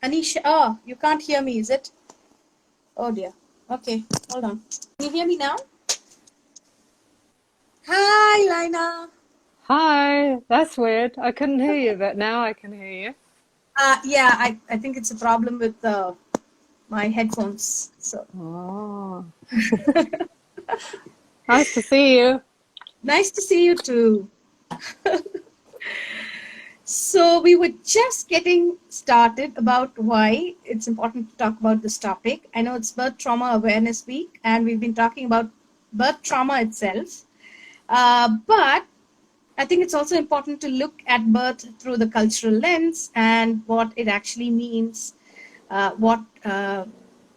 Anisha, oh, you can't hear me, is it? Oh dear. Okay, hold on. Can you hear me now? Hi, Lina. Hi, that's weird. I couldn't hear you, but now I can hear you. Yeah, I think it's a problem with my headphones. So Oh, nice to see you. nice to see you too. So we were just getting started about why it's important to talk about this topic. I know it's Birth Trauma Awareness Week, and we've been talking about birth trauma itself. But I think it's also important to look at birth through the cultural lens and what it actually means, what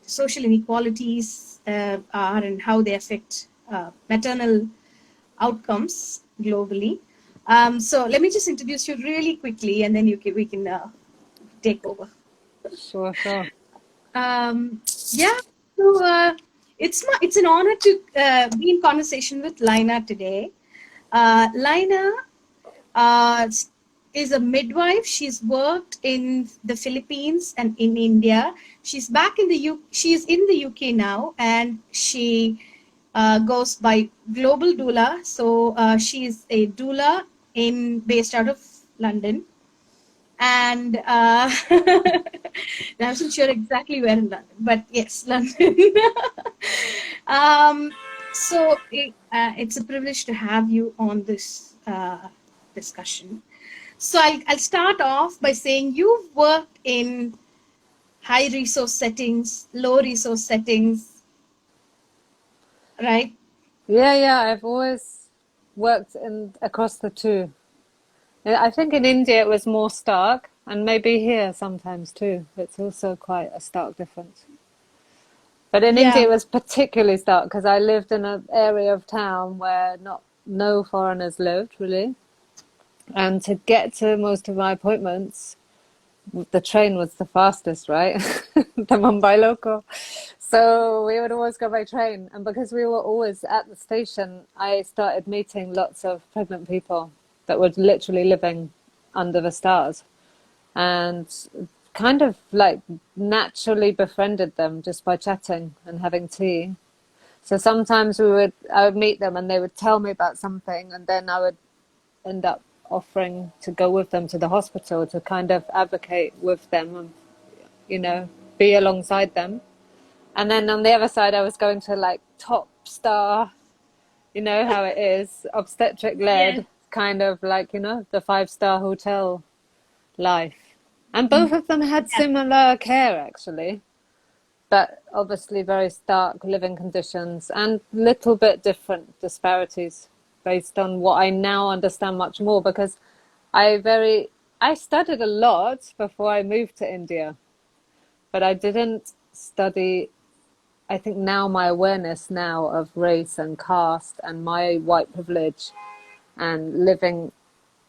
social inequalities are, and how they affect maternal outcomes globally. So let me just introduce you really quickly, and then we can take over. Sure, sure. Um, yeah, so it's an honor to be in conversation with Lina today. Lina uh, is a midwife. She's worked in the Philippines and in India. She's back in the She's in the UK now, and she goes by Global Doula. So she's a doula based out of London, and I wasn't sure exactly where in London, but yes, London. um, it's a privilege to have you on this discussion. So I'll start off by saying you've worked in high resource settings, low resource settings, right? Yeah, I've always worked in across the two. Yeah, I think in India it was more stark, and maybe here sometimes too. It's also quite a stark difference. But in India Yeah, it was particularly stark because I lived in an area of town where no foreigners lived really, and to get to most of my appointments the train was the fastest, right? The Mumbai local. So we would always go by train. And because we were always at the station, I started meeting lots of pregnant people that were literally living under the stars and kind of like naturally befriended them just by chatting and having tea. So sometimes I would meet them and they would tell me about something, and then I would end up offering to go with them to the hospital to kind of advocate with them and, be alongside them. And then on the other side, I was going to like top star, you know how it is, obstetric yeah, led, kind of like, the 5-star hotel life. And both of them had yeah. similar care actually, but obviously very stark living conditions and little bit different disparities based on what I now understand much more because I studied a lot before I moved to India, but I didn't study. I think now my awareness now of race and caste and my white privilege and living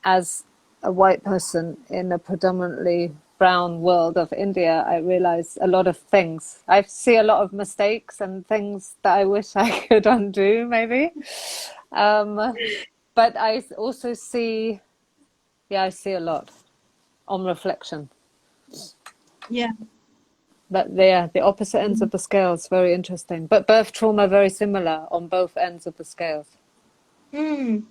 as a white person in a predominantly brown world of India, I realize a lot of things. I see a lot of mistakes and things that I wish I could undo, maybe. Um, but I also see, yeah, I see a lot on reflection. Yeah. But the opposite ends of the scales, very interesting. But birth trauma, very similar on both ends of the scales. Mm.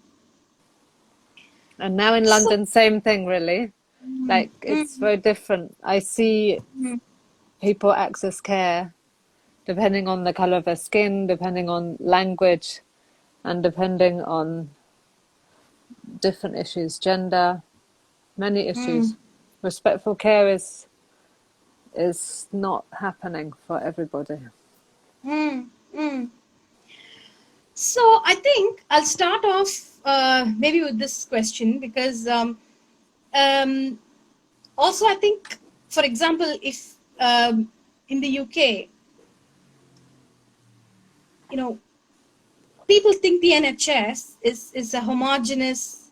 And now in So, London, same thing, really. mm, Like, mm, it's very different. I see mm, people access care depending on the color of their skin, depending on language, and depending on different issues, gender, many issues. mm, Respectful care is not happening for everybody. mm, mm. So I think I'll start off maybe with this question because um, also I think, for example, if in the UK, you know, people think the NHS is a homogenous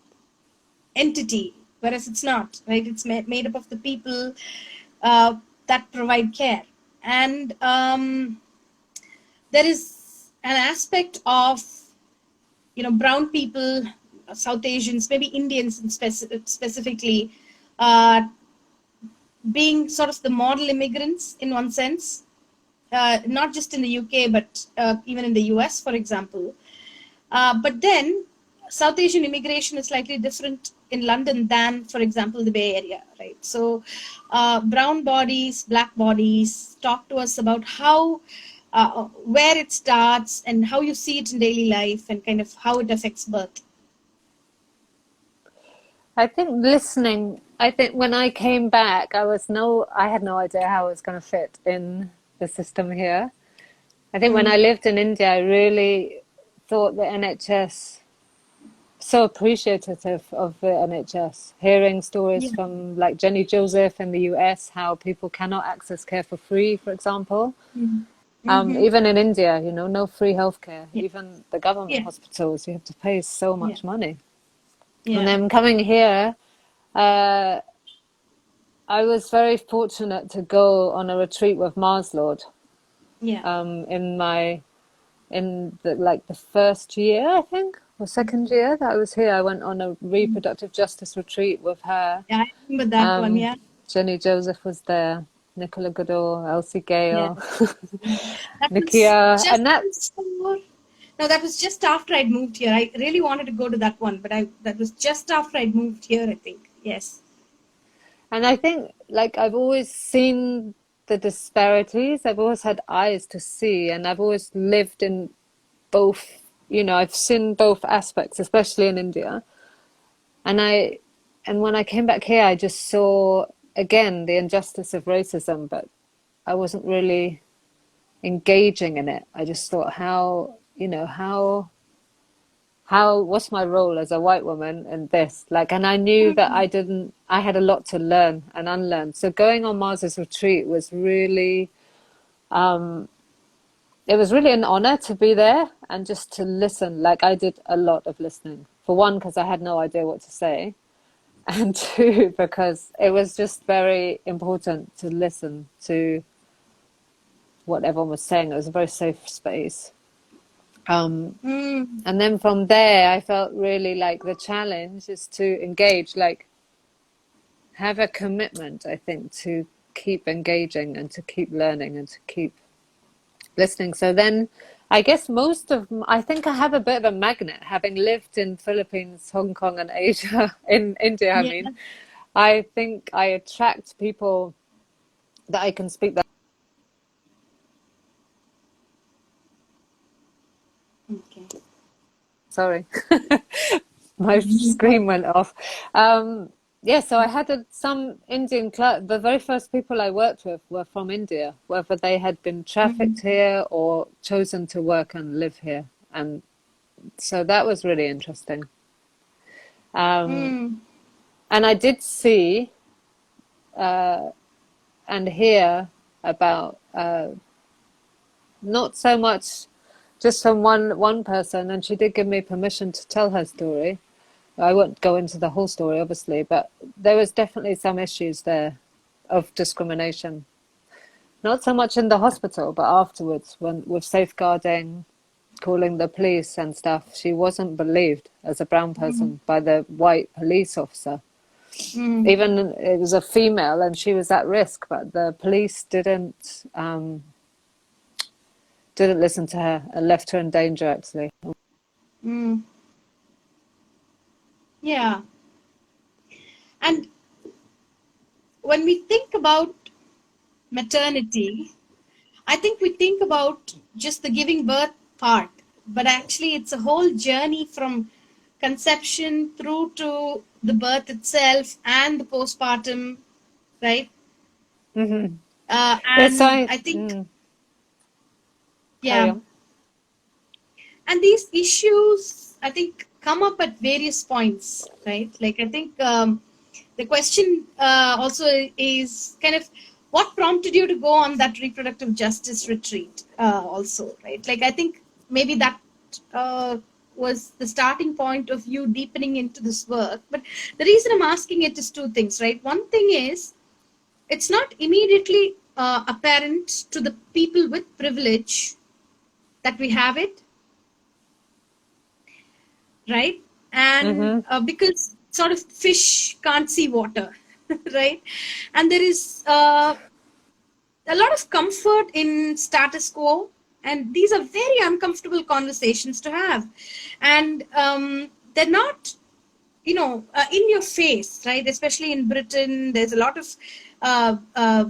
entity, whereas it's not, right? It's made up of the people that provide care. And there is an aspect of, brown people, South Asians, maybe Indians specifically, uh, being sort of the model immigrants in one sense, not just in the UK, but even in the US, for example. But then South Asian immigration is slightly different in London than, for example, the Bay Area, right? So brown bodies, black bodies, talk to us about how, where it starts and how you see it in daily life and kind of how it affects birth. I think listening, I think when I came back, I had no idea how I was going to fit in the system here. I think when I lived in India, I really thought the NHS, so appreciative of the NHS, hearing stories Yeah. from like Jenny Joseph in the US, how people cannot access care for free, for example. Mm-hmm. Even in India, you know, no free healthcare. Yeah. Even the government Yeah. hospitals, you have to pay so Yeah. much money. And Yeah. then coming here, uh, I was very fortunate to go on a retreat with Mars Lord Yeah. in the first year, I think, or second year that I was here. I went on a reproductive justice retreat with her. Yeah. I remember that one. Um, Yeah. Jenny Joseph was there, Nicola Goodall, Elsie Yeah. Gale, That was Nikia, just and that. before. No, that was just after I'd moved here. I really wanted to go to that one, but that was just after I'd moved here, I think. Yes. And I think, like, I've always seen the disparities. I've always had eyes to see, and I've always lived in both, you know, I've seen both aspects, especially in India. And when I came back here, I just saw again the injustice of racism, but I wasn't really engaging in it. I just thought, what's my role as a white woman in this? Like, and I knew that I had a lot to learn and unlearn. So going on Mars's retreat was really, it was really an honor to be there and just to listen. Like, I did a lot of listening. For one, because I had no idea what to say. And two, because it was just very important to listen to what everyone was saying. It was a very safe space. And then from there, I felt really like the challenge is to engage, like have a commitment, I think, to keep engaging and to keep learning and to keep listening. So then I guess I think I have a bit of a magnet, having lived in Philippines, Hong Kong and Asia, in India, I Yeah. mean. I think I attract people that I can speak that. Okay. Sorry, my screen went off. Yeah, so I had some Indian the very first people I worked with were from India, whether they had been trafficked here or chosen to work and live here. And so that was really interesting. And I did see and hear about not so much just from one person, and she did give me permission to tell her story. I won't go into the whole story, obviously, but there was definitely some issues there of discrimination. Not so much in the hospital, but afterwards, when with safeguarding, calling the police and stuff. She wasn't believed as a brown person by the white police officer. Even it was a female, and she was at risk, but the police didn't listen to her and left her in danger, actually. Yeah. And when we think about maternity, I think we think about just the giving birth part, but actually it's a whole journey from conception through to the birth itself and the postpartum, right? Yes, And I think, carry yeah, on. and these issues, I think, come up at various points, right? Like, I think the question also is kind of what prompted you to go on that reproductive justice retreat, also, right? Like, I think maybe that uh, was the starting point of you deepening into this work. But the reason I'm asking it is two things, right? One thing is, it's not immediately apparent to the people with privilege that we have it, right? And because sort of fish can't see water, right? And there is a lot of comfort in status quo, and these are very uncomfortable conversations to have. And they're not, in your face, right? Especially in Britain, there's a lot of uh, uh,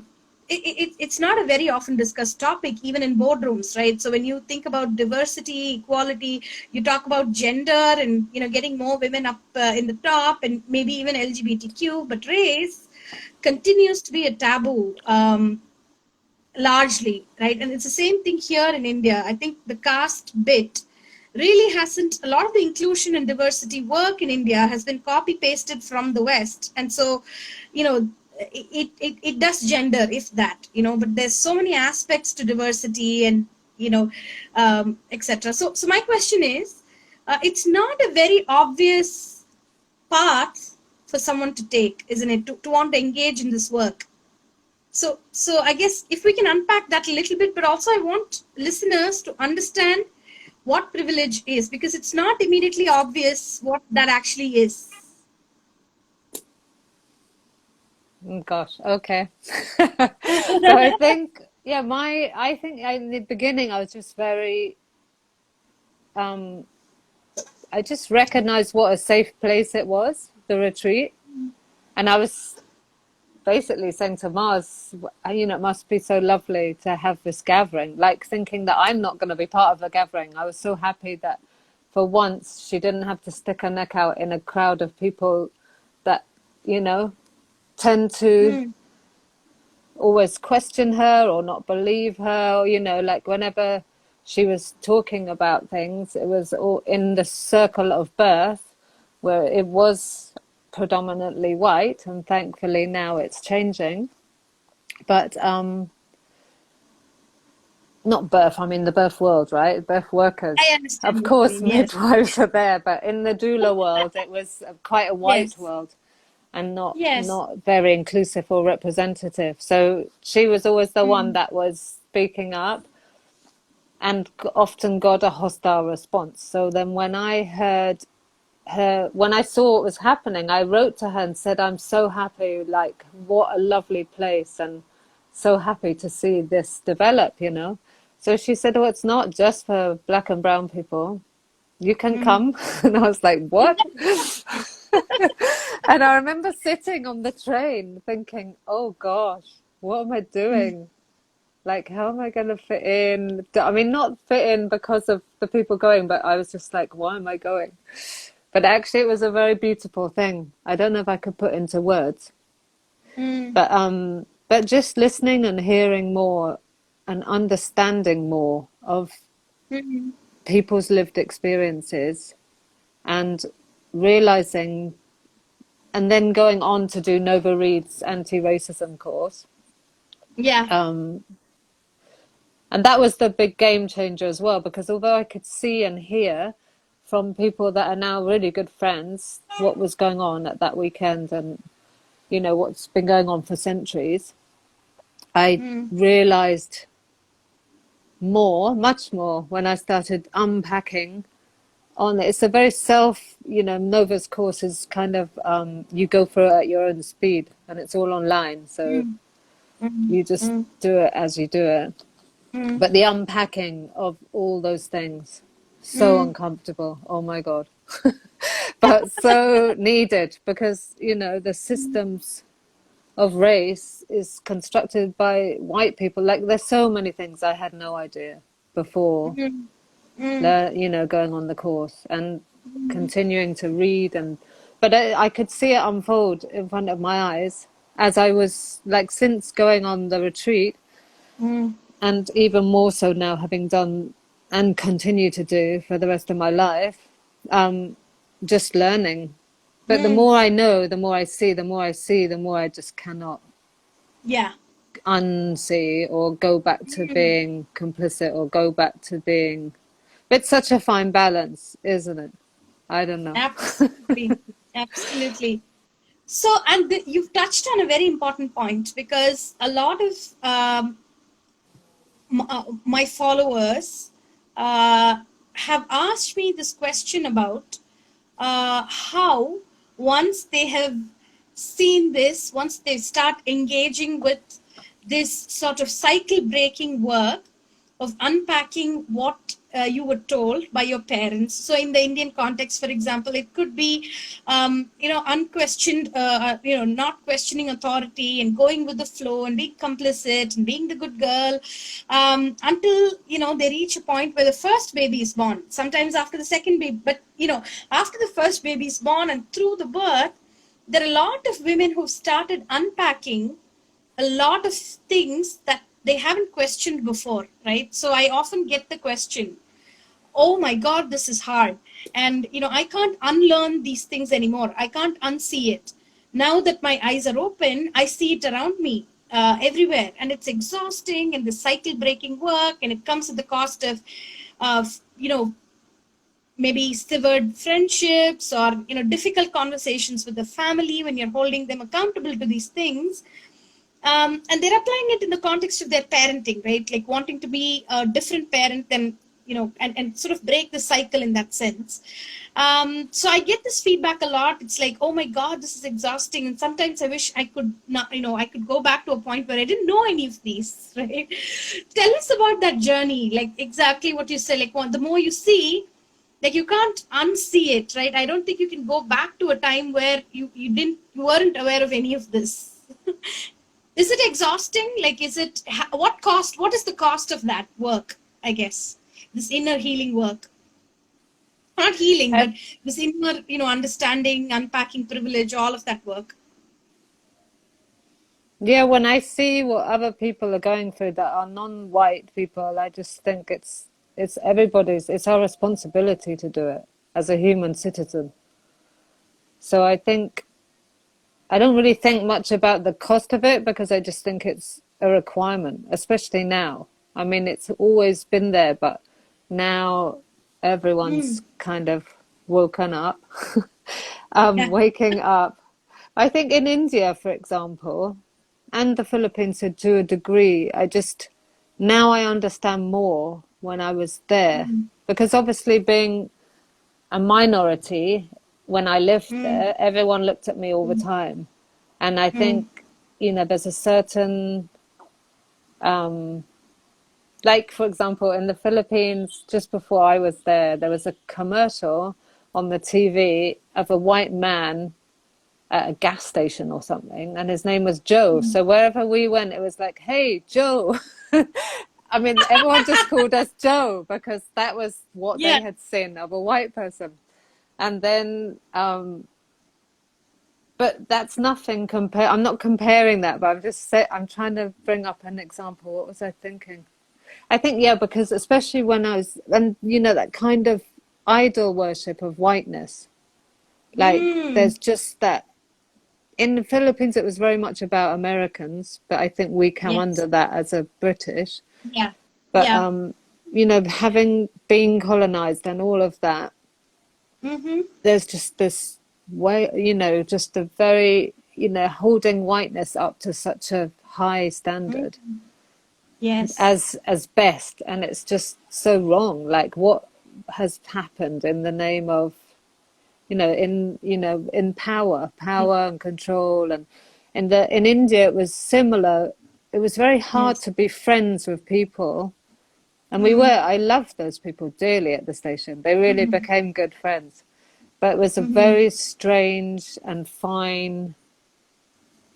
it's not a very often discussed topic, even in boardrooms, right? So when you think about diversity, equality, you talk about gender and, getting more women up in the top, and maybe even LGBTQ, but race continues to be a taboo. Largely, right? And it's the same thing here in India. I think the caste bit really hasn't, a lot of the inclusion and diversity work in India has been copy pasted from the West. And so, it does gender, if that, but there's so many aspects to diversity and, etc. So my question is, it's not a very obvious path for someone to take, isn't it, to want to engage in this work? So I guess if we can unpack that a little bit, but also I want listeners to understand what privilege is, because it's not immediately obvious what that actually is. Gosh, okay. So I think, yeah, in the beginning I was just very, um, I just recognized what a safe place it was, the retreat. And I was basically saying to Mars, it must be so lovely to have this gathering, like thinking that I'm not going to be part of the gathering. I was so happy that for once she didn't have to stick her neck out in a crowd of people that, tend to Mm, always question her or not believe her, or, like whenever she was talking about things, it was all in the circle of birth where it was predominantly white, and thankfully now it's changing. But not birth, I mean the birth world, right? Birth I workers. understand Of what you course, mean. Yes. midwives are there, but in the doula world, it was quite a white Yes. world and not Yes. not very inclusive or representative. So she was always the one Mm, that was speaking up and often got a hostile response. So then when I heard her, when I saw what was happening, I wrote to her and said, I'm so happy, like, what a lovely place, and so happy to see this develop. So she said, oh, it's not just for black and brown people. You can mm, come. And I was like, what? And I remember sitting on the train thinking, oh gosh, what am I mm, doing? Like, how am I going to fit in? I mean, not fit in because of the people going, but I was just like, why am I going? But actually, it was a very beautiful thing. I don't know if I could put into words, mm, but just listening and hearing more and understanding more of mm. people's lived experiences and realizing, and then going on to do Nova Reed's anti-racism course. Yeah. Um, And that was the big game changer as well, because although I could see and hear from people that are now really good friends what was going on at that weekend and, what's been going on for centuries, I Mm, realized more, much more, when I started unpacking on it. It's a very Nova's course is kind of, you go for it at your own speed and it's all online. So mm, mm, you just mm, do it as you do it. mm, But the unpacking of all those things, so mm. uncomfortable. Oh my God. But so needed because, the systems of race is constructed by white people. Like there's so many things I had no idea before, Mm, mm, going on the course and continuing to read but I could see it unfold in front of my eyes as I was like, since going on the retreat, mm, and even more so now having done and continue to do for the rest of my life, just learning. But the mm. more I know, the more I see, the more I see, the more I just cannot Yeah. unsee or go back to Mm. being complicit or go back to being. It's such a fine balance, isn't it? I don't know. Absolutely. Absolutely. So, and you've touched on a very important point, because a lot of my followers have asked me this question about how, once they have seen this, once they start engaging with this sort of cycle breaking work of unpacking what you were told by your parents. So, in the Indian context, for example, it could be, unquestioned, not questioning authority and going with the flow and being complicit and being the good girl, until, they reach a point where the first baby is born. Sometimes after the second baby, but, after the first baby is born and through the birth, there are a lot of women who started unpacking a lot of things that they haven't questioned before, right? So I often get the question, oh my God, this is hard. And, I can't unlearn these things anymore. I can't unsee it. Now that my eyes are open, I see it around me, everywhere. And it's exhausting and the cycle breaking work. And it comes at the cost of, maybe severed friendships or, difficult conversations with the family when you're holding them accountable to these things. And they're applying it in the context of their parenting, right? Like wanting to be a different parent than, and sort of break the cycle in that sense. So I get this feedback a lot. It's like, oh my God, this is exhausting. And sometimes I wish I could not, I could go back to a point where I didn't know any of these, right? Tell us about that journey, like exactly what you say, like the more you see, like you can't unsee it, right? I don't think you can go back to a time where you weren't aware of any of this. Is it exhausting? Like, is it, what is the cost of that work, I guess? This inner healing work. Not healing, but this inner, understanding, unpacking privilege, all of that work. Yeah, when I see what other people are going through that are non-white people, I just think it's it's our responsibility to do it as a human citizen. So I don't really think much about the cost of it because I just think it's a requirement, especially now. I mean, it's always been there, but now everyone's kind of woken up, Yeah. waking up. I think in India, for example, and the Philippines to a degree, now I understand more when I was there. Because obviously being a minority, when I lived there, everyone looked at me all the time. And I think, there's a certain, like, for example, in the Philippines, just before I was there was a commercial on the TV of a white man at a gas station or something, and his name was Joe. So wherever we went, it was like, hey, Joe. I mean, everyone just called us Joe because that was what they Yeah. had seen of a white person. And then, but that's nothing compare. I'm not comparing that, but I'm trying to bring up an example. What was I thinking? I think, yeah, because especially when and that kind of idol worship of whiteness, like there's just that. In the Philippines, it was very much about Americans, but I think we come Yes. under that as a British. Yeah. But, Yeah. having been colonized and all of that, there's just this way, just a very, holding whiteness up to such a high standard Yes. as best. And it's just so wrong. Like what has happened in the name of, in power and control. And in India, it was similar. It was very hard Yes. to be friends with people. And I loved those people dearly at the station. They really became good friends. But it was a very strange and fine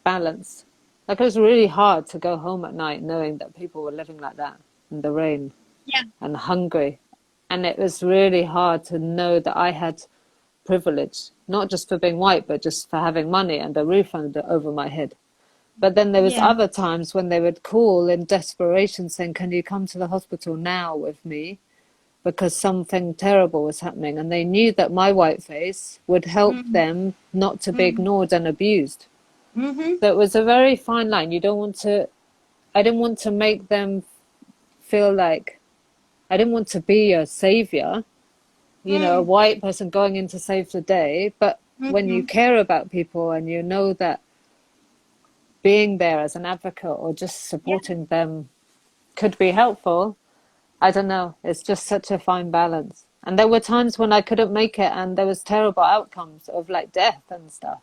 balance. Like it was really hard to go home at night knowing that people were living like that in the rain Yeah. and hungry. And it was really hard to know that I had privilege, not just for being white, but just for having money and a roof over my head. But then there was Yeah. other times when they would call in desperation saying, can you come to the hospital now with me? Because something terrible was happening. And they knew that my white face would help them not to be ignored and abused. So it was a very fine line. I didn't want to make them feel like, I didn't want to be a savior, a white person going in to save the day. But when you care about people and you know that being there as an advocate or just supporting them could be helpful, I don't know. It's just such a fine balance. And there were times when I couldn't make it and there was terrible outcomes of like death and stuff.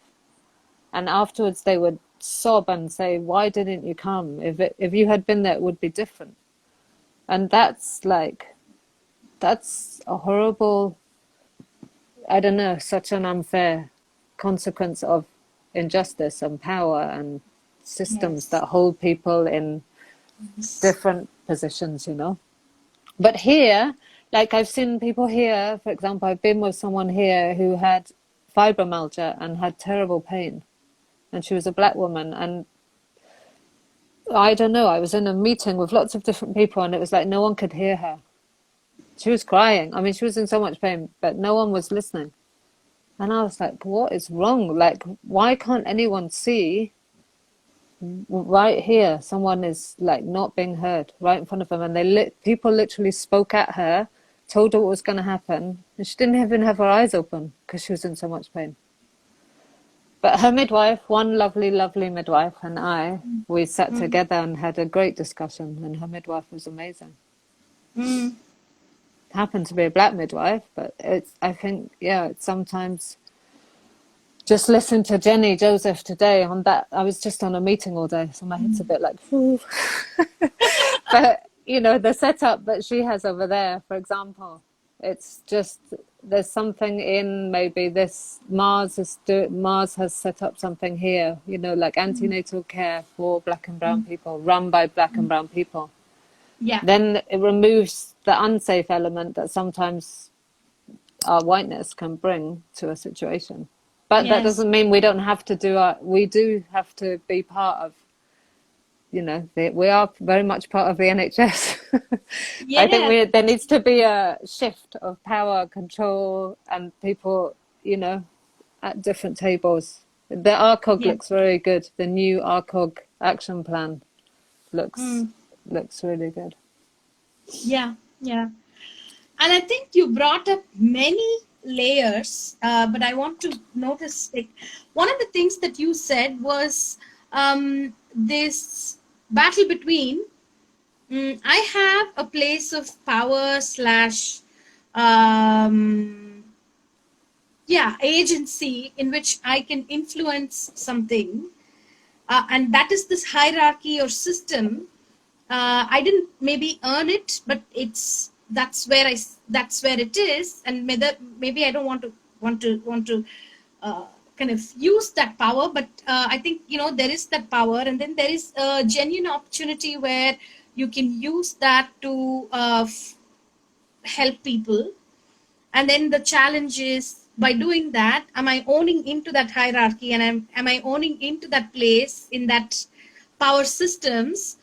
And afterwards they would sob and say, why didn't you come? If you had been there, it would be different. And that's a horrible, I don't know, such an unfair consequence of injustice and power and systems Yes. that hold people in Yes. different positions, But here, like I've seen people here, for example, I've been with someone here who had fibromyalgia and had terrible pain. And she was a black woman. And I don't know, I was in a meeting with lots of different people and it was like no one could hear her. She was crying. I mean, she was in so much pain, but no one was listening. And I was like, what is wrong? Like, why can't anyone see right here? Someone is like not being heard right in front of them. And people literally spoke at her, told her what was going to happen. And she didn't even have her eyes open because she was in so much pain. But her midwife, one lovely, lovely midwife, and we sat together and had a great discussion. And her midwife was amazing. Mm. Happened to be a black midwife, but I think, it's sometimes just listen to Jenny Joseph today on that. I was just on a meeting all day, so my head's a bit like, whew. But, the setup that she has over there, for example, it's just, there's something in maybe this, Mars has set up something here, like antenatal care for black and brown people, run by black and brown people. Yeah. Then it removes the unsafe element that sometimes our whiteness can bring to a situation. But that Yes. doesn't mean we don't have to we do have to be part of, we are very much part of the NHS. I think Yes. there needs to be a shift of power, control, and people, at different tables. The RCOG Yeah. looks very good. The new RCOG action plan looks really good. Yeah. Yeah. And I think you brought up many layers, but I want to notice like one of the things that you said was this battle between I have a place of power slash um, yeah, agency in which I can influence something, and that is this hierarchy or system. I didn't maybe earn it, but that's where it is, and maybe I don't want to kind of use that power, but I think there is that power, and then there is a genuine opportunity where you can use that to help people. And then the challenge is, by doing that, am I owning into that hierarchy, and am I owning into that place in that power systems,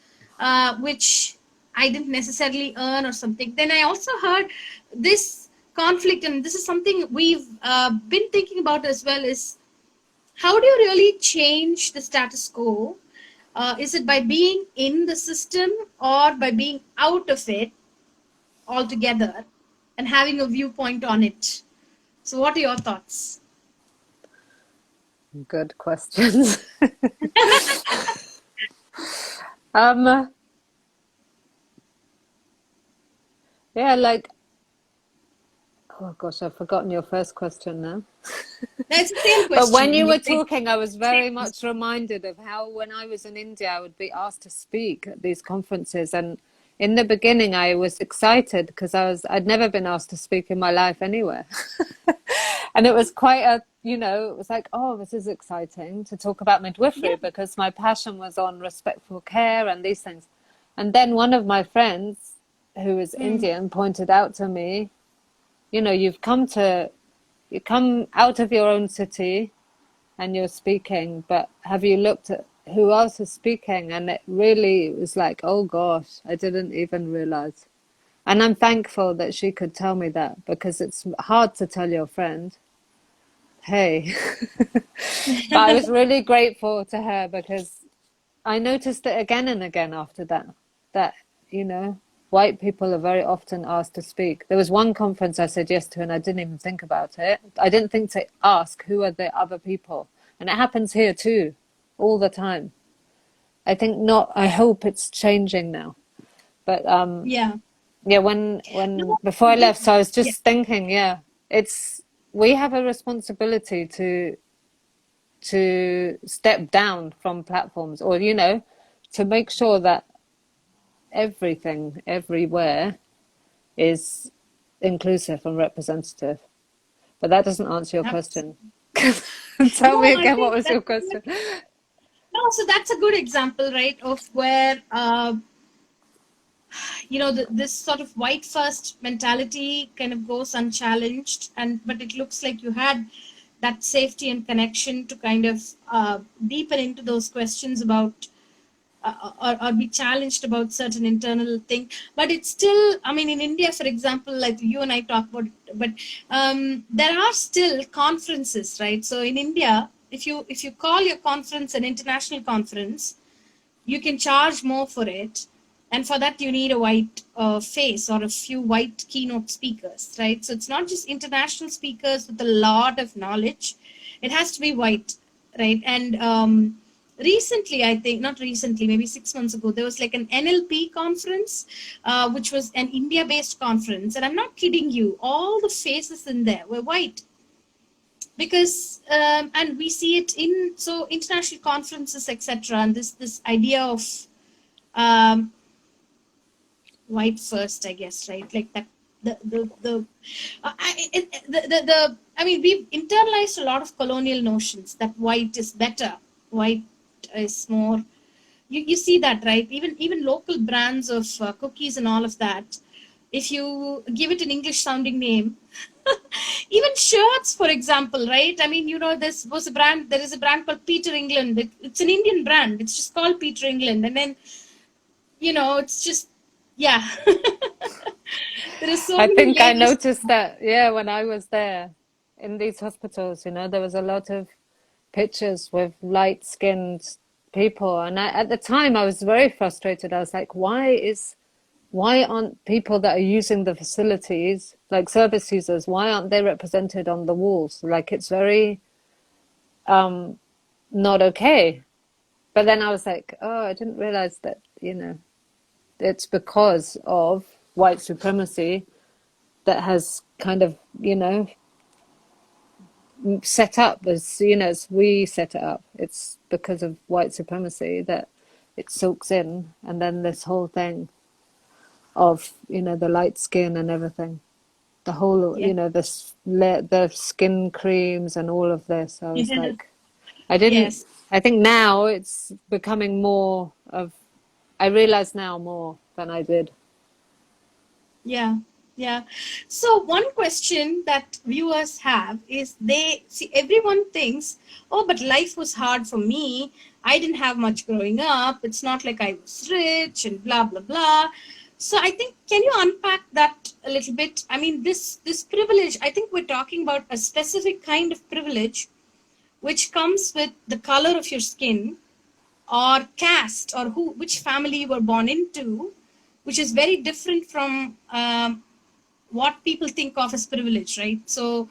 which I didn't necessarily earn or something. Then I also heard this conflict, and this is something we've been thinking about as well, is how do you really change the status quo? Is it by being in the system or by being out of it altogether and having a viewpoint on it? So, what are your thoughts? Good questions. um, yeah, like, oh gosh, I've forgotten your first question now. That's the same But when you question. were talking, I was very much reminded of how when I was in India, I would be asked to speak at these conferences. And in the beginning, I was excited because I'd never been asked to speak in my life anywhere. And it was quite it was like, oh, this is exciting to talk about midwifery Yeah. because my passion was on respectful care and these things. And then one of my friends who is Indian pointed out to me, you come out of your own city and you're speaking, but have you looked at who else is speaking? And it really was like, oh gosh, I didn't even realize. And I'm thankful that she could tell me that because it's hard to tell your friend, hey. But I was really grateful to her because I noticed it again and again after that, white people are very often asked to speak. There was one conference I said yes to and I didn't even think about it. I didn't think to ask who are the other people. And it happens here too, all the time. I think not, I hope it's changing now. But Yeah. yeah, when No, before I left, so I was yeah. just thinking, we have a responsibility to to step down from platforms, or, you know, to make sure that everything, everywhere is inclusive and representative. But that doesn't answer your question. Tell me No, I again, what think was your that's question? no. So that's a good example, right, of where this sort of white first mentality kind of goes unchallenged, and but it looks like you had that safety and connection to kind of deepen into those questions about or be challenged about certain internal thing. But it's still, I mean, in India, for example, like you and I talk about, but there are still conferences, right? So in India, if you call your conference an international conference, you can charge more for it, and for that you need a white face or a few white keynote speakers, right? So it's not just international speakers with a lot of knowledge, it has to be white, right? And recently, I think not recently, maybe 6 months ago, there was like an NLP conference, which was an India based conference, and I'm not kidding you, all the faces in there were white, because and we see it in so international conferences, etc., and this idea of um, white first, I guess, right? Like that I mean, we've internalized a lot of colonial notions that white is better, white is more. You see that, right? Even local brands of cookies and all of that, if you give it an English sounding name, even shirts, for example, right? I mean, there is a brand called Peter England. It's an Indian brand. It's just called Peter England. And then, it's just, yeah. There are so I many think I labels. noticed that, yeah, when I was there in these hospitals, you know, there was a lot of pictures with light-skinned people. And at the time, I was very frustrated. I was like, why aren't people that are using the facilities, like service users, why aren't they represented on the walls? Like, it's very not okay. But then I was like, oh, I didn't realize that, you know, it's because of white supremacy that has kind of, you know, set up as, you know, as we set it up. It's because of white supremacy that it soaks in. And then this whole thing of, you know, the light skin and everything, the whole, Yeah. you know, the skin creams and all of this. I was Yeah. like, I didn't, Yes. I think now it's becoming more of, I realize now more than I did. Yeah, yeah. So one question that viewers have is, they see everyone thinks, oh, but life was hard for me. I didn't have much growing up. It's not like I was rich and blah blah blah. So I think, can you unpack that a little bit? I mean, this privilege, I think we're talking about a specific kind of privilege which comes with the color of your skin, or caste, or which family you were born into, which is very different from what people think of as privilege, right? So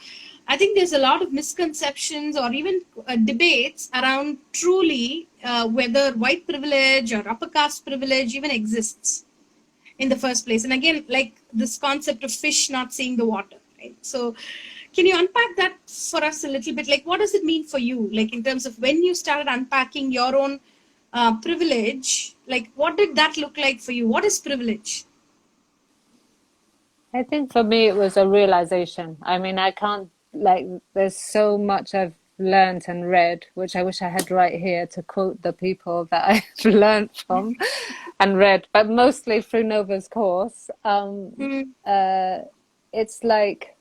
I think there's a lot of misconceptions or even debates around truly whether white privilege or upper caste privilege even exists in the first place. And again, like this concept of fish not seeing the water, right? So can you unpack that for us a little bit? Like, what does it mean for you? Like, in terms of when you started unpacking your own privilege, like, what did that look like for you? What is privilege? I think for me, it was a realization. I mean, I can't, like, there's so much I've learned and read, which I wish I had right here to quote the people that I've learned from and read, but mostly through Nova's course. Mm, It's like,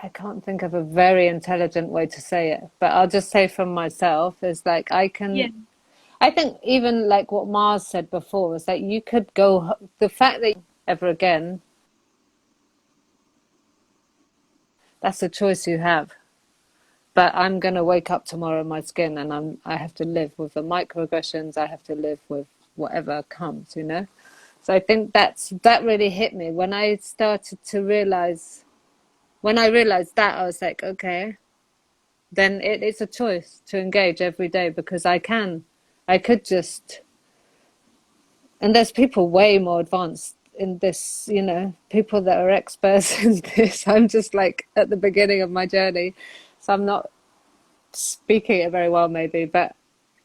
I can't think of a very intelligent way to say it, but I'll just say from myself is like, yeah, I think even like what Mars said before is that you could go, the fact that ever again, that's a choice you have. But I'm going to wake up tomorrow in my skin, and I have to live with the microaggressions. I have to live with whatever comes, you know? So I think that really hit me when I started to realize, when I realized that, I was like, okay, then it's a choice to engage every day, because I could just, and there's people way more advanced in this, you know, people that are experts in this. I'm just like at the beginning of my journey. So I'm not speaking it very well, maybe, but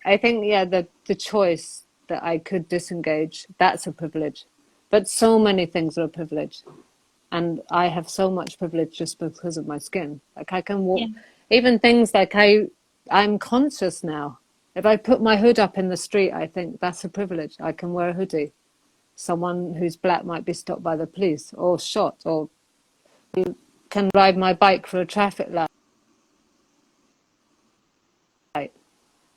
I think, yeah, the choice that I could disengage, that's a privilege. But so many things are a privilege. And I have so much privilege just because of my skin. Like I can walk, Yeah. even things like I'm conscious now. If I put my hood up in the street, I think that's a privilege. I can wear a hoodie. Someone who's black might be stopped by the police or shot, or can ride my bike for a traffic light.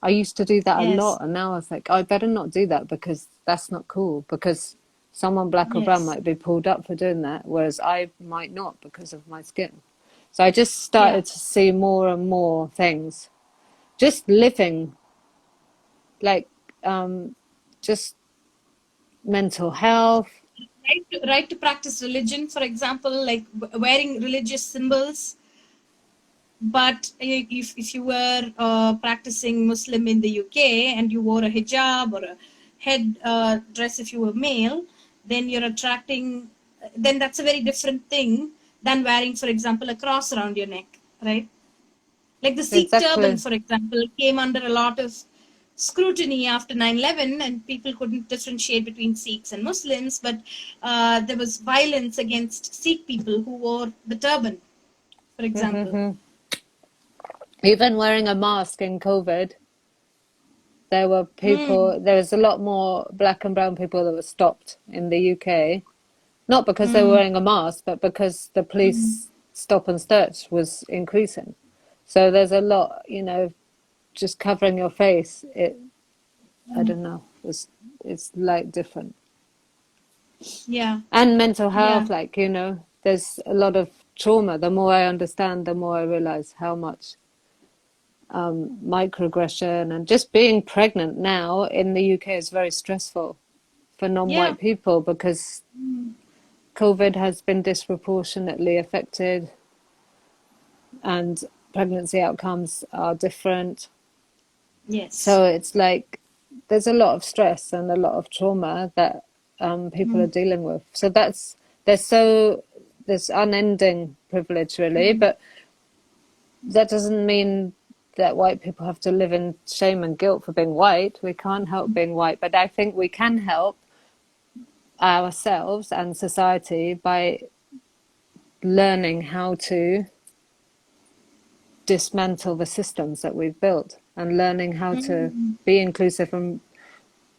I used to do that a Yes. lot, and now I was like, oh, I better not do that because that's not cool. Because someone black or brown Yes. might be pulled up for doing that, whereas I might not because of my skin. So I just Yeah. started to see more and more things. Just living, like, just mental health. Right to practice religion, for example, like wearing religious symbols. But if you were practicing Muslim in the UK and you wore a hijab or a head dress if you were male, then you're attracting, then that's a very different thing than wearing, for example, a cross around your neck, right? Like the Sikh turban, Exactly. for example, came under a lot of scrutiny after 9/11, and people couldn't differentiate between Sikhs and Muslims, but there was violence against Sikh people who wore the turban, for example. Even wearing a mask in COVID, there were Mm, people, there was a lot more black and brown people that were stopped in the UK. Not because they were mm, wearing a mask, but because the mm, police stop and search was increasing. So there's a lot, just covering your face. I mm. don't know, it's like different. Yeah, And mental yeah. health, like, there's a lot of trauma. The more I understand, the more I realize how much microaggression and just being pregnant now in the UK is very stressful for Yeah. non-white people because COVID has been disproportionately affected and pregnancy outcomes are different. Yes. So it's like there's a lot of stress and a lot of trauma that people are Mm, dealing with. So there's unending privilege really, mm, but that doesn't mean that white people have to live in shame and guilt for being white. We can't help being white, but I think we can help ourselves and society by learning how to dismantle the systems that we've built and learning how to mm, be inclusive and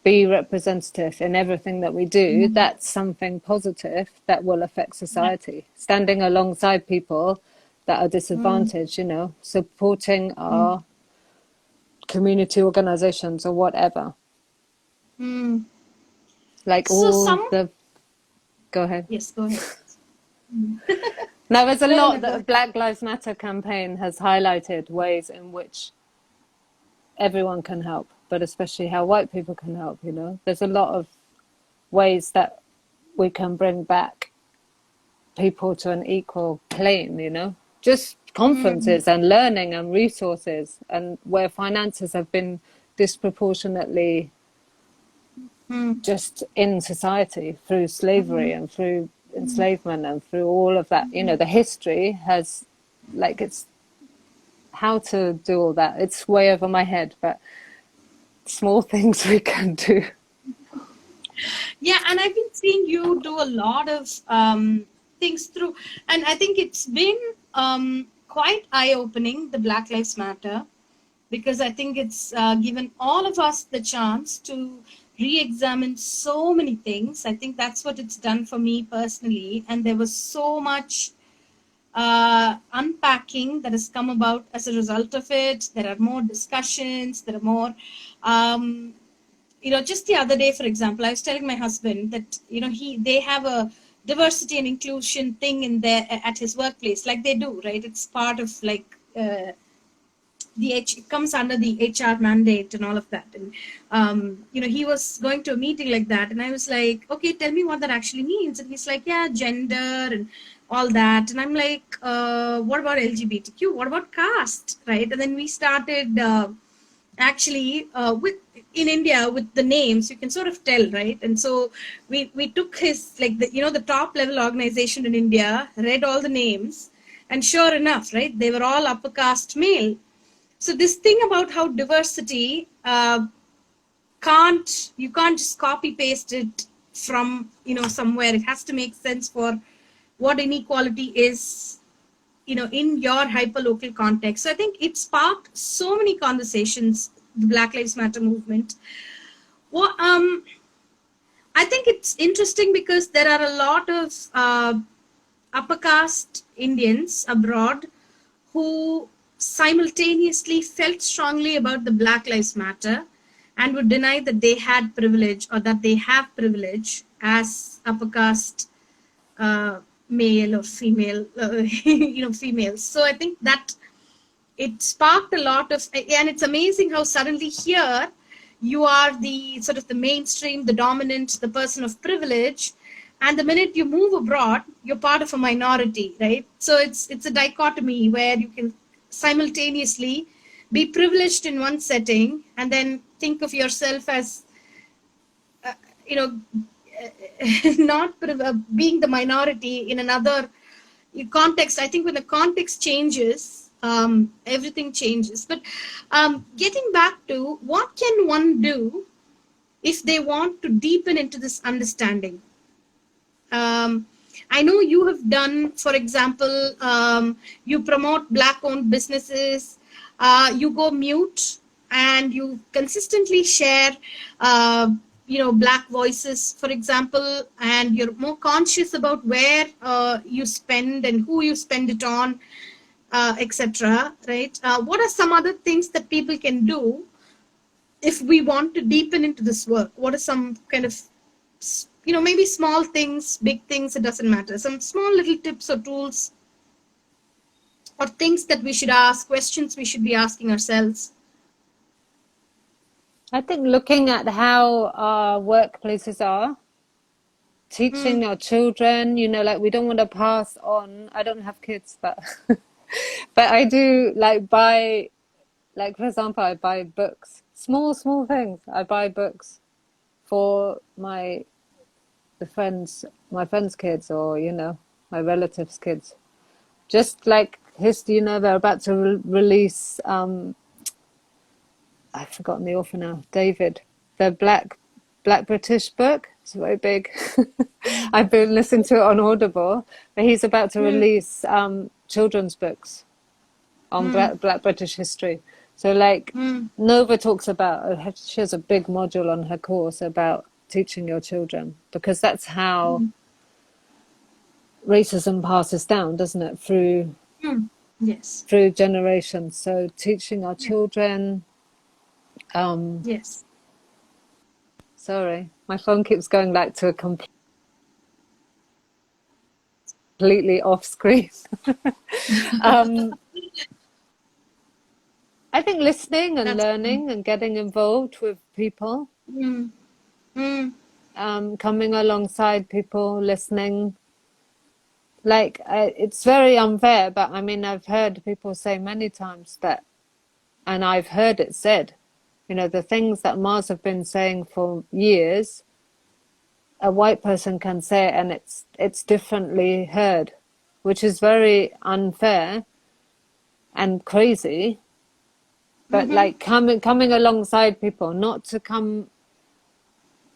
be representative in everything that we do. mm. That's something positive that will affect Yeah. society. Standing alongside people that are Mm, disadvantaged, supporting mm, our community organizations or whatever. mm. Like So all some, the, go ahead. yes, go ahead. Mm. Now, there's a No, no, lot no, go that the ahead. Black Lives Matter campaign has highlighted ways in which everyone can help, but especially how white people can help. There's a lot of ways that we can bring back people to an equal plane. Just Mm, conferences and learning and resources, and where finances have been disproportionately mm, just in society through slavery mm, and through enslavement and through all of that. The history has, like, it's how to do all that. It's way over my head, but small things we can do. yeah, and I've been seeing you do a lot of things through, and I think it's been quite eye-opening, the Black Lives Matter, because I think it's given all of us the chance to re-examine so many things. I think that's what it's done for me personally, and there was so much unpacking that has come about as a result of it. There are more discussions. There are more. Um, just the other day, for example, I was telling my husband that they have a diversity and inclusion thing in there at his workplace, like they do, right? It's part of like. It comes under the HR mandate and all of that. And he was going to a meeting like that, and I was like, okay, tell me what that actually means. And he's like, yeah, gender and all that. And I'm like, what about LGBTQ? What about caste, right? And then we started actually with in India with the names, you can sort of tell, right? And so we took his like the top level organization in India, read all the names, and sure enough, right, they were all upper caste male. So this thing about how diversity you can't just copy paste it from somewhere. It has to make sense for what inequality is in your hyperlocal context. So I think it sparked so many conversations, the Black Lives Matter movement. Well, I think it's interesting because there are a lot of upper caste Indians abroad who simultaneously felt strongly about the Black Lives Matter and would deny that they had privilege or that they have privilege as upper caste male or female, females. So I think that it sparked a lot of, and it's amazing how suddenly here you are the sort of the mainstream, the dominant, the person of privilege, and the minute you move abroad, you're part of a minority, right? So it's a dichotomy where you can simultaneously be privileged in one setting and then think of yourself as you know not being the minority in another context. I think when the context changes, everything changes. But getting back to what can one do if they want to deepen into this understanding? I know you have done, for example, you promote Black-owned businesses, you go mute, and you consistently share, Black voices, for example, and you're more conscious about where you spend and who you spend it on, etc. Right? What are some other things that people can do if we want to deepen into this work? What are some kind of maybe small things, big things, it doesn't matter. Some small little tips or tools or things that we should ask, questions we should be asking ourselves. I think looking at how our workplaces are, teaching our children, like we don't want to pass on. I don't have kids, but but I do buy, for example, I buy books, small things. I buy books for my friends' kids, or my relatives' kids. Just like they're about to release. I've forgotten the author now. David, the Black British book. It's very big. I've been listening to it on Audible, but he's about to release children's books on Black British history. So Nova talks about, she has a big module on her course about teaching your children, because that's how racism passes down, doesn't it? Through generations. So teaching our children. Yes. Sorry, my phone keeps going to a completely off screen. I think listening and learning and getting involved with people, coming alongside people, listening. It's very unfair, but I mean, I've heard people say many times that, and I've heard it said, the things that Mars have been saying for years, a white person can say it and it's differently heard, which is very unfair and crazy. But coming alongside people, not to come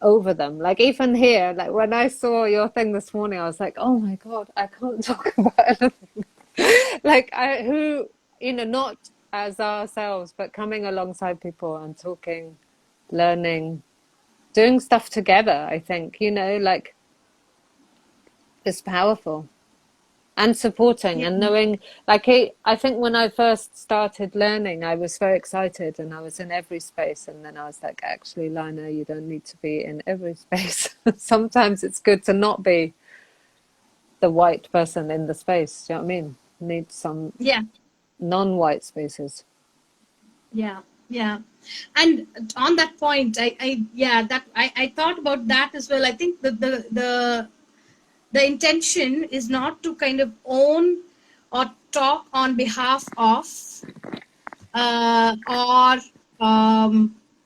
over them. Even here, when I saw your thing this morning, I was like, oh my God, I can't talk about anything. Not as ourselves, but coming alongside people and talking, learning, doing stuff together, I think, it's powerful. And supporting and knowing, I think when I first started learning, I was very excited and I was in every space. And then I was like, actually, Lina, you don't need to be in every space. Sometimes it's good to not be the white person in the space. Do you know what I mean? You need some non-white spaces. Yeah. And on that point, I thought about that as well. I think that the intention is not to kind of own or talk on behalf of or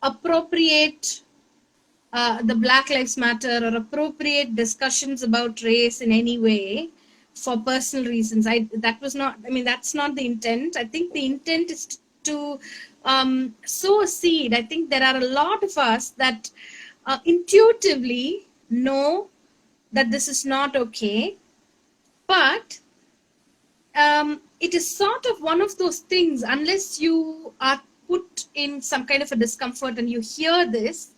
appropriate the Black Lives Matter or appropriate discussions about race in any way for personal reasons. That's not the intent. I think the intent is to sow a seed. I think there are a lot of us that intuitively know that this is not okay, but it is sort of one of those things, unless you are put in some kind of a discomfort and you hear this,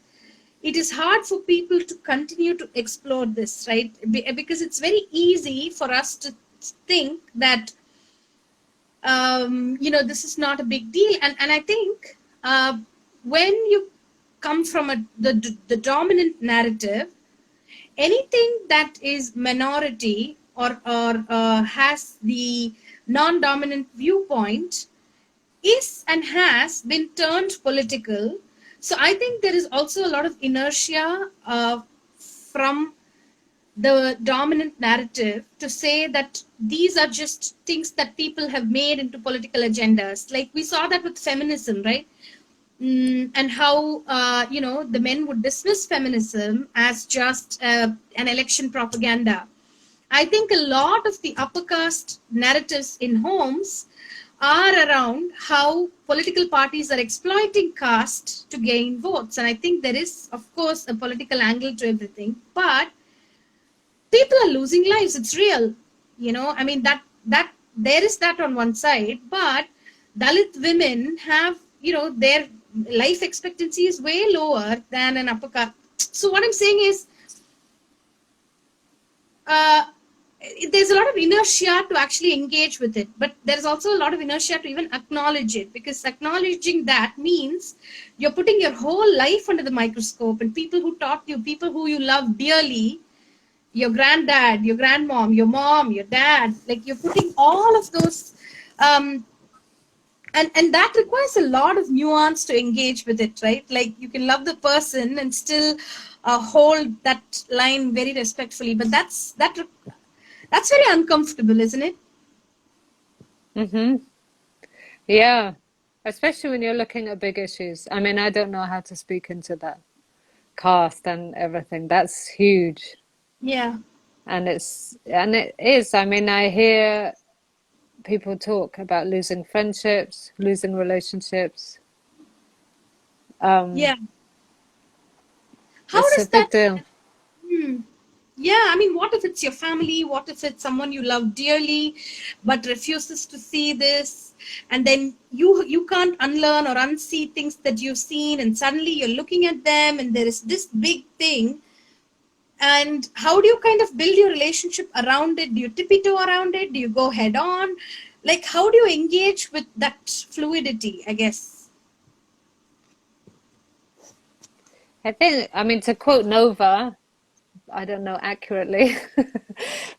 it is hard for people to continue to explore this, right? Because it's very easy for us to think that this is not a big deal. And I think when you come from the dominant narrative, anything that is minority or has the non-dominant viewpoint is and has been turned political. So I think there is also a lot of inertia from the dominant narrative to say that these are just things that people have made into political agendas. Like we saw that with feminism, right? And how the men would dismiss feminism as just an election propaganda. I think a lot of the upper caste narratives in homes are around how political parties are exploiting caste to gain votes. And I think there is, of course, a political angle to everything, but people are losing lives. It's real. I mean, that there is that on one side, but Dalit women have, their life expectancy is way lower than an upper caste. So what I'm saying is, uh, there's a lot of inertia to actually engage with it, but there's also a lot of inertia to even acknowledge it, because acknowledging that means you're putting your whole life under the microscope, and people who taught you, people who you love dearly, your granddad, your grandmom, your mom, your dad, like you're putting all of those, um, and that requires a lot of nuance to engage with it, right? Like you can love the person and still hold that line very respectfully, but that's very uncomfortable, isn't it? Mm-hmm. Yeah, especially when you're looking at big issues. I mean, I don't know how to speak into that caste and everything. That's huge. Yeah. And it is. I mean, I hear people talk about losing friendships, losing relationships. Yeah. How It's a does big that? deal. Hmm. Yeah, I mean, what if it's your family? What if it's someone you love dearly, but refuses to see this? And then you can't unlearn or unsee things that you've seen, and suddenly you're looking at them, and there is this big thing. And how do you kind of build your relationship around it? Do you tiptoe around it? Do you go head on? Like, how do you engage with that fluidity, I guess? I think, I mean, to quote Nova, I don't know accurately,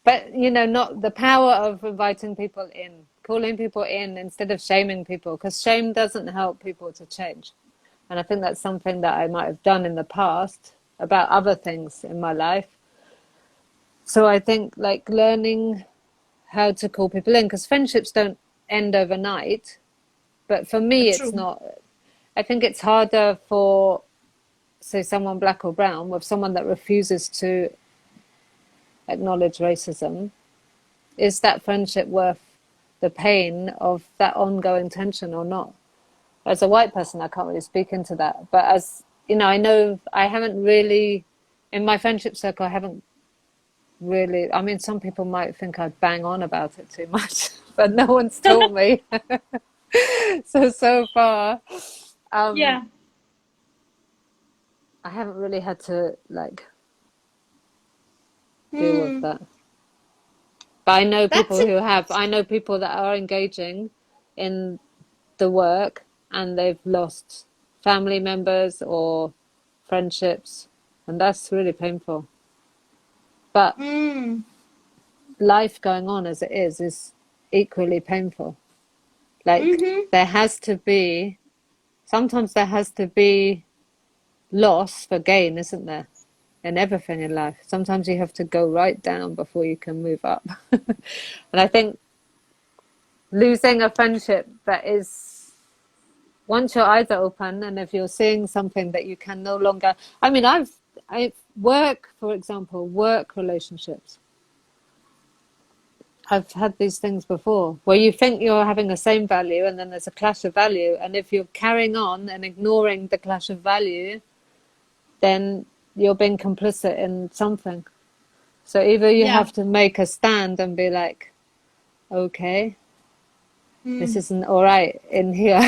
but not the power of inviting people in, calling people in instead of shaming people, because shame doesn't help people to change. And I think that's something that I might have done in the past about other things in my life. So I think like learning how to call people in, because friendships don't end overnight. But for me, it's True. not. I think it's harder for, say, someone black or brown with someone that refuses to acknowledge racism. Is that friendship worth the pain of that ongoing tension or not? As a white person, I can't really speak into that. But as I know I haven't really, in my friendship circle, I haven't really, I mean, some people might think I bang on about it too much, but no one's taught me. So far, um, Yeah. I haven't really had to like deal with Hmm. that. But I know That's people it. who have. I know people that are engaging in the work and they've lost family members or friendships, and that's really painful. But Hmm. life going on as it is equally painful. Like Mm-hmm. there has to be, sometimes there has to be loss for gain, isn't there? In everything in life. Sometimes you have to go right down before you can move up. And I think losing a friendship that is, once your eyes are open and if you're seeing something that you can no longer, I mean, I work, for example, work relationships. I've had these things before where you think you're having the same value and then there's a clash of value. And if you're carrying on and ignoring the clash of value, then you're being complicit in something. So either you Yeah. have to make a stand and be like, okay, this isn't all right in here,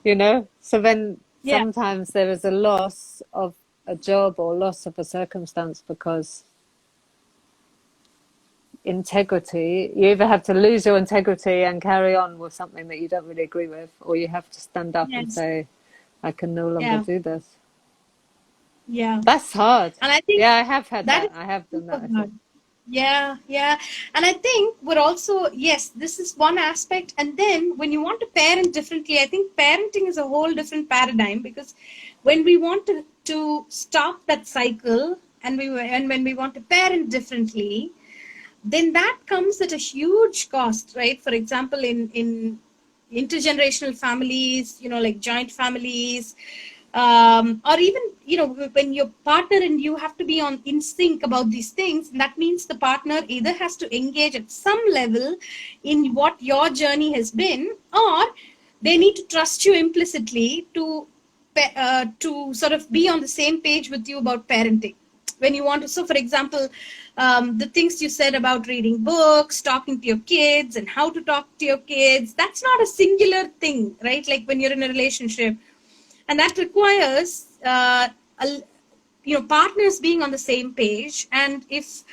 you know? So then Yeah. sometimes there is a loss of a job or loss of a circumstance because integrity, you either have to lose your integrity and carry on with something that you don't really agree with, or you have to stand up and Yes. say, I can no longer Yeah. do this. Yeah. That's hard. And I think Yeah, I have had that that. is I have done that, super I think. hard. Yeah, yeah. And I think we're also, yes, this is one aspect. And then when you want to parent differently, I think parenting is a whole different paradigm, because when we want to stop that cycle, and when we want to parent differently, then that comes at a huge cost, right? For example, in intergenerational families, like joint families, or even, when your partner and you have to be on in sync about these things. That means the partner either has to engage at some level in what your journey has been, or they need to trust you implicitly to sort of be on the same page with you about parenting. When you want to, so for example, the things you said about reading books, talking to your kids, and how to talk to your kids, that's not a singular thing, right? Like when you're in a relationship, and that requires a, partners being on the same page. And if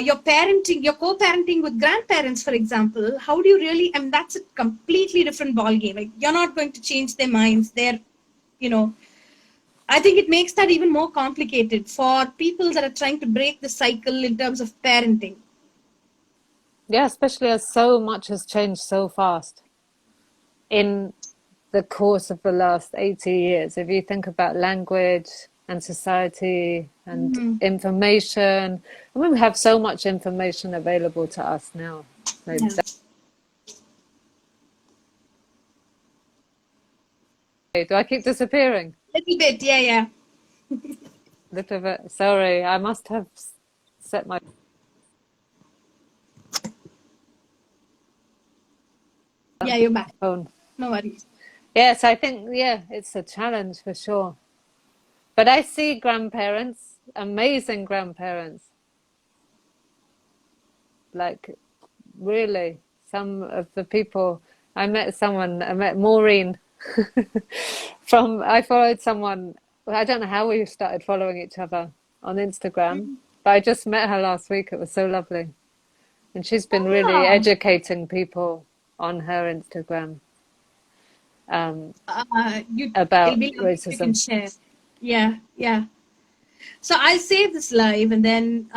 you're co-parenting with grandparents, for example, how do you really, I mean, that's a completely different ball game. Like, you're not going to change their minds. You know I think it makes that even more complicated for people that are trying to break the cycle in terms of parenting. Yeah, especially as so much has changed so fast in the course of the last 80 years. If you think about language and society and Mm-hmm. information, I mean, we have so much information available to us now. Like, Yeah. do I keep disappearing? Little bit, yeah, yeah. Little bit. Sorry, I must have set my Yeah, you're back. phone. No worries. Yes, I think, yeah, it's a challenge for sure. But I see grandparents, amazing grandparents, like really, some of the people. I met Maureen I followed someone, I don't know how we started following each other on Instagram, but I just met her last week. It was so lovely. And she's been really Oh, educating people on her Instagram it'll about be lovely if you can racism. share. Yeah, yeah. So I'll save this live, and then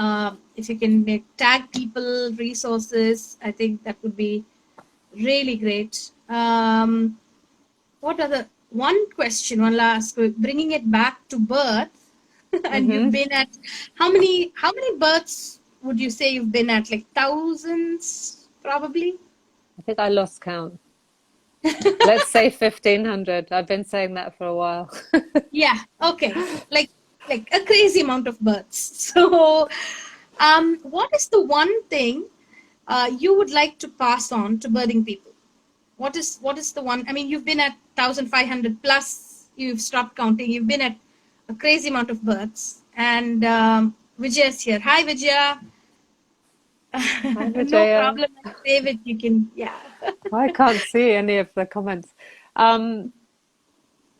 if you can tag people, resources, I think that would be really great. What other one question? One last, bringing it back to birth, and you've Hmm. been at how many births would you say you've been at? Like thousands, probably. I think I lost count. Let's say 1,500. I've been saying that for a while. Yeah. Okay. Like a crazy amount of births. So, what is the one thing you would like to pass on to birthing people? What is the one? I mean, you've been at 1,500 plus. You've stopped counting. You've been at a crazy amount of births. And Vijaya's here. Hi, Vijaya. Hi, No Vijaya. problem. Save it. You can. Yeah. I can't see any of the comments. Um,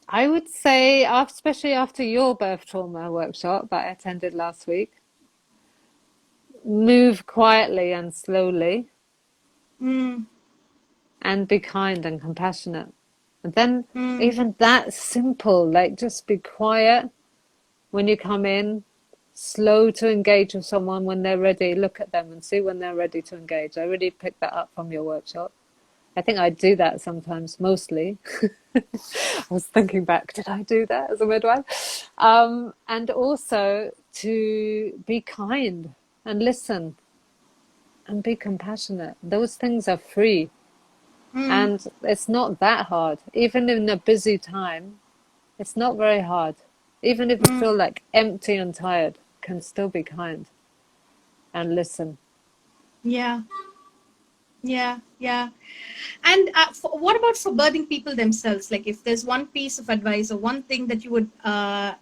I would say, especially after your birth trauma workshop that I attended last week, move quietly and slowly Mm, and be kind and compassionate. And then, mm, even that simple, like just be quiet when you come in, slow to engage with someone when they're ready. Look at them and see when they're ready to engage. I really picked that up from your workshop. I think I do that sometimes, mostly. I was thinking back, did I do that as a midwife? And also to be kind and listen and be compassionate. Those things are free mm, and it's not that hard. Even in a busy time, it's not very hard. Even if you mm. feel like empty and tired, can still be kind and listen. Yeah. Yeah. Yeah. And what about for birthing people themselves? Like, if there's one piece of advice or one thing that you would, not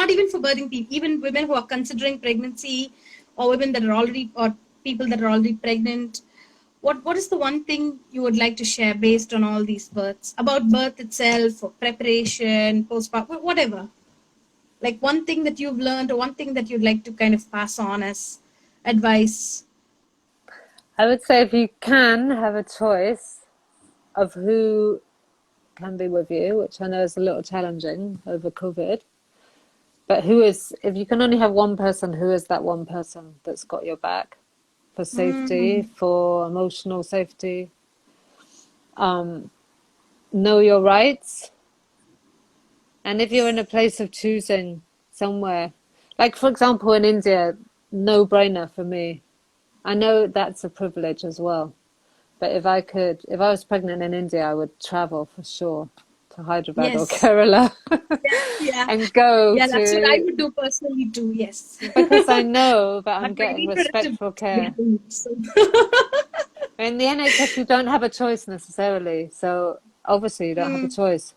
even for birthing people, even women who are considering pregnancy, or women that are already, or people that are already pregnant, what is the one thing you would like to share based on all these births, about birth itself, or preparation, postpartum, whatever? Like, one thing that you've learned, or one thing that you'd like to kind of pass on as advice. I would say if you can have a choice of who can be with you, which I know is a little challenging over COVID, but who is, if you can only have one person, who is that one person that's got your back for safety, Mm, for emotional safety? Know your rights. And if you're in a place of choosing somewhere, like for example in India, no brainer for me. I know that's a privilege as well. But if I was pregnant in India, I would travel for sure to Hyderabad or yes. Kerala Yeah, yeah. and go Yeah, that's what I to, would do personally too. Yes. because I know that But I'm my getting reproductive respectful we care. have to leave, so. In the NHS, you don't have a choice necessarily. So obviously you don't have a Mm, choice.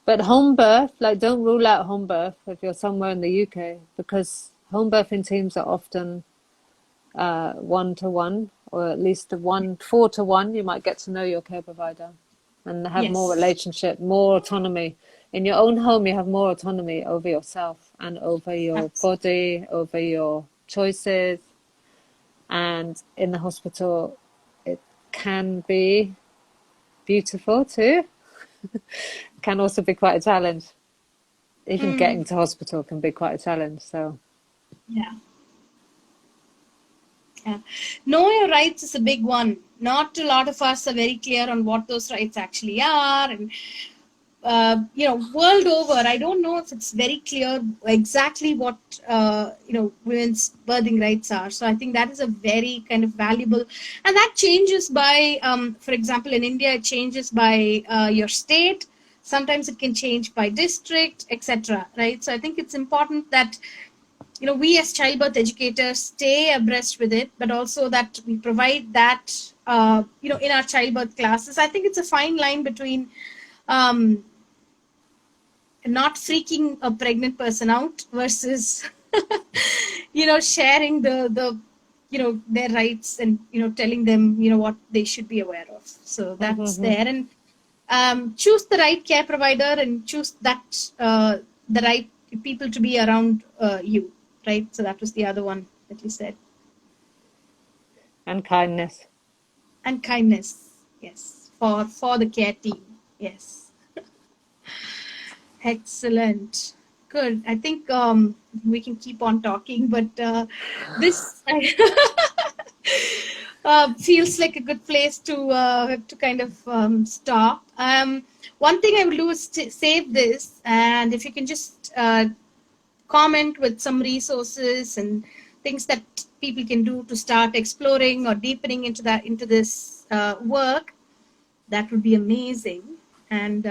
But home birth, like don't rule out home birth if you're somewhere in the UK, because home birthing teams are often 1-to-1, or at least 4-to-1. You might get to know your care provider and have more yes. relationship, more autonomy. In your own home, you have more autonomy over yourself and over your Abs- body, over your choices. And in the hospital, it can be beautiful too. Can also be quite a challenge. Even Mm, getting to hospital can be quite a challenge. So, yeah. Yeah. Know your rights is a big one. Not a lot of us are very clear on what those rights actually are, and world over, I don't know if it's very clear exactly what women's birthing rights are. So I think that is a very kind of valuable, and that changes by, for example, in India, it changes by your state. Sometimes it can change by district, etc. Right. So I think it's important that we as childbirth educators stay abreast with it, but also that we provide that in our childbirth classes. I think it's a fine line between um, not freaking a pregnant person out versus sharing their rights, and telling them what they should be aware of. So that's mhm. there. And choose the right care provider, and choose that the right people to be around you, right? So that was the other one that you said. And kindness. And kindness, yes, for the care team. Yes. Excellent. Good. I think we can keep on talking, but this feels like a good place to kind of stop. One thing I will do is save this, and if you can just comment with some resources and things that people can do to start exploring or deepening into this work, that would be amazing. And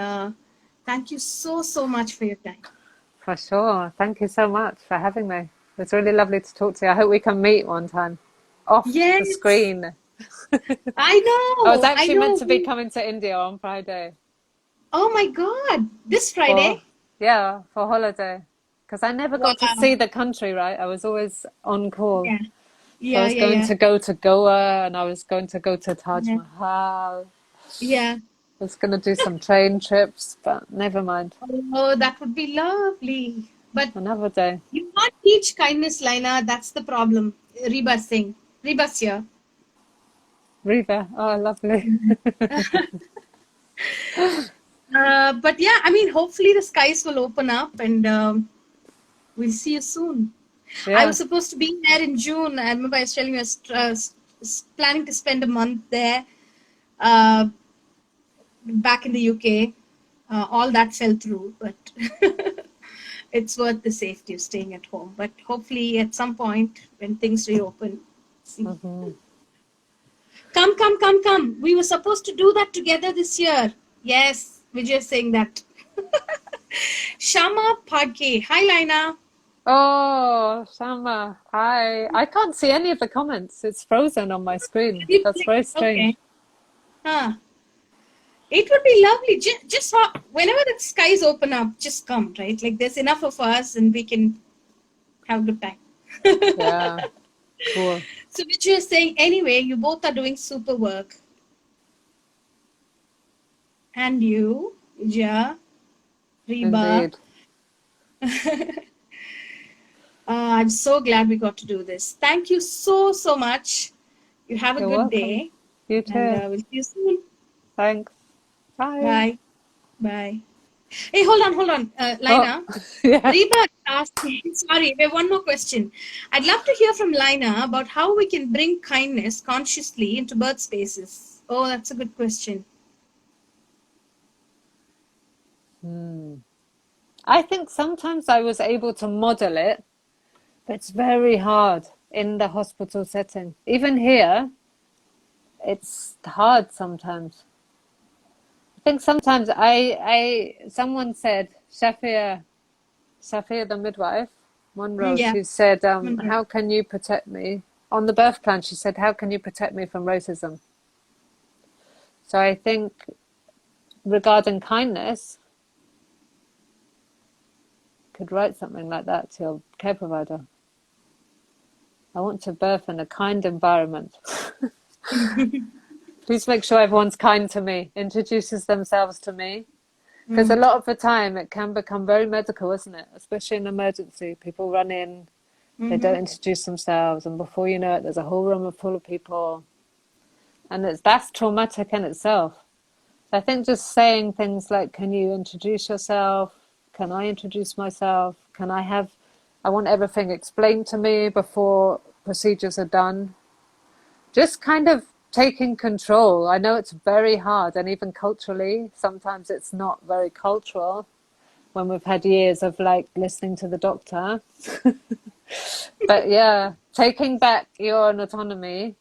thank you so much for your time. For sure. Thank you so much for having me. It's really lovely to talk to you. I hope we can meet one time off the Yes, screen. I I was know. I actually meant know. to be coming to India on Friday Oh my God. This for, Friday? yeah, for holiday. Because I never got to Wow. see the country, right? I was always on call. Yeah. So I Yeah. was Yeah. going Yeah. to go to Goa and I was going to go to Taj Yeah. Mahal. Yeah. I was going to do some train trips, but never mind. Oh, that would be lovely. But Another day. you can't teach kindness, Lina. That's the problem. Reba Singh. Reba's here. Riva. Oh, lovely. But yeah, I mean, hopefully the skies will open up, and we'll see you soon. I was Yeah. supposed to be there in June. I remember I was telling you I was planning to spend a month there uh, back in the UK. All that fell through, but it's worth the safety of staying at home. But hopefully, at some point when things reopen, see. Hmm. Come, come, come, come. We were supposed to do that together this year. Yes, Vijay saying that. Shama Padke. Hi, Lina. Oh, Shama, hi. I can't see any of the comments. It's frozen on my screen. You That's click- very strange. Okay. Huh. It would be lovely. Just whenever the skies open up, just come, right? Like there's enough of us and we can have a good time. Yeah, cool. So which you're saying anyway, you both are doing super work. And you, Ja, Reba. Indeed. I'm so glad we got to do this. Thank you so, so much. You have a You're good welcome. day. You And too. we'll see you soon. Thanks. Bye. Bye. Bye. Hey, hold on. Oh, Lina. yeah. Reba asked me, sorry, we have one more question. I'd love to hear from Lina about how we can bring kindness consciously into birth spaces. Oh, that's a good question. I think sometimes I was able to model it, but it's very hard in the hospital setting. Even here, it's hard sometimes. I think sometimes someone said, Shafia the midwife, Monroe, Yeah. she said, Monroe. how can you protect me? On the birth plan, she said, how can you protect me from racism? So I think regarding kindness, could write something like that to your care provider. I want to birth in a kind environment. Please make sure everyone's kind to me, introduces themselves to me. Because a lot of the time it can become very medical, isn't it? Especially in emergency. People run in, they don't introduce themselves, and before you know it, there's a whole room full of people. And that's traumatic in itself. I think just saying things like, can you introduce yourself? Can I introduce myself? I want everything explained to me before procedures are done. Just kind of taking control. I know it's very hard, and even culturally, sometimes it's not very cultural when we've had years of like listening to the doctor. But yeah, taking back your own autonomy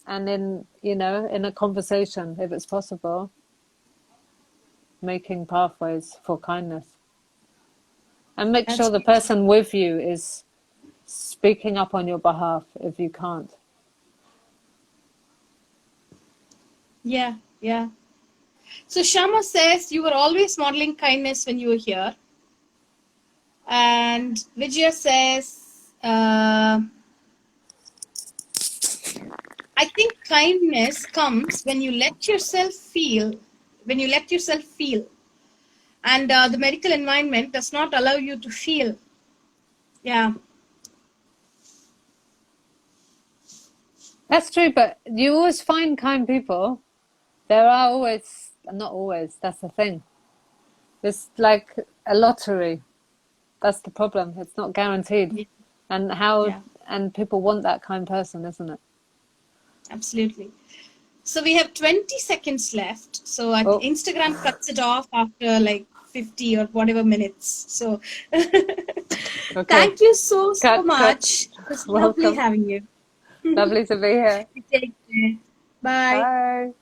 and in a conversation, if it's possible, making pathways for kindness. And make That's sure the beautiful. person with you is speaking up on your behalf if you can't. Yeah, yeah. So Shama says you were always modeling kindness when you were here. And Vijaya says, I think kindness comes when you let yourself feel, and the medical environment does not allow you to feel. Yeah, That's true, but you always find kind people. There are always, not always, that's the thing. It's like a lottery. That's the problem. It's not guaranteed. yeah, And yeah, people want that kind person, isn't it? absolutely. So we have 20 seconds left. So Oh, Instagram cuts it off after like 50 or whatever minutes. So okay. thank you so, so Cut. much. It was lovely Welcome. having you. Lovely to be here. Take care. Bye. Bye.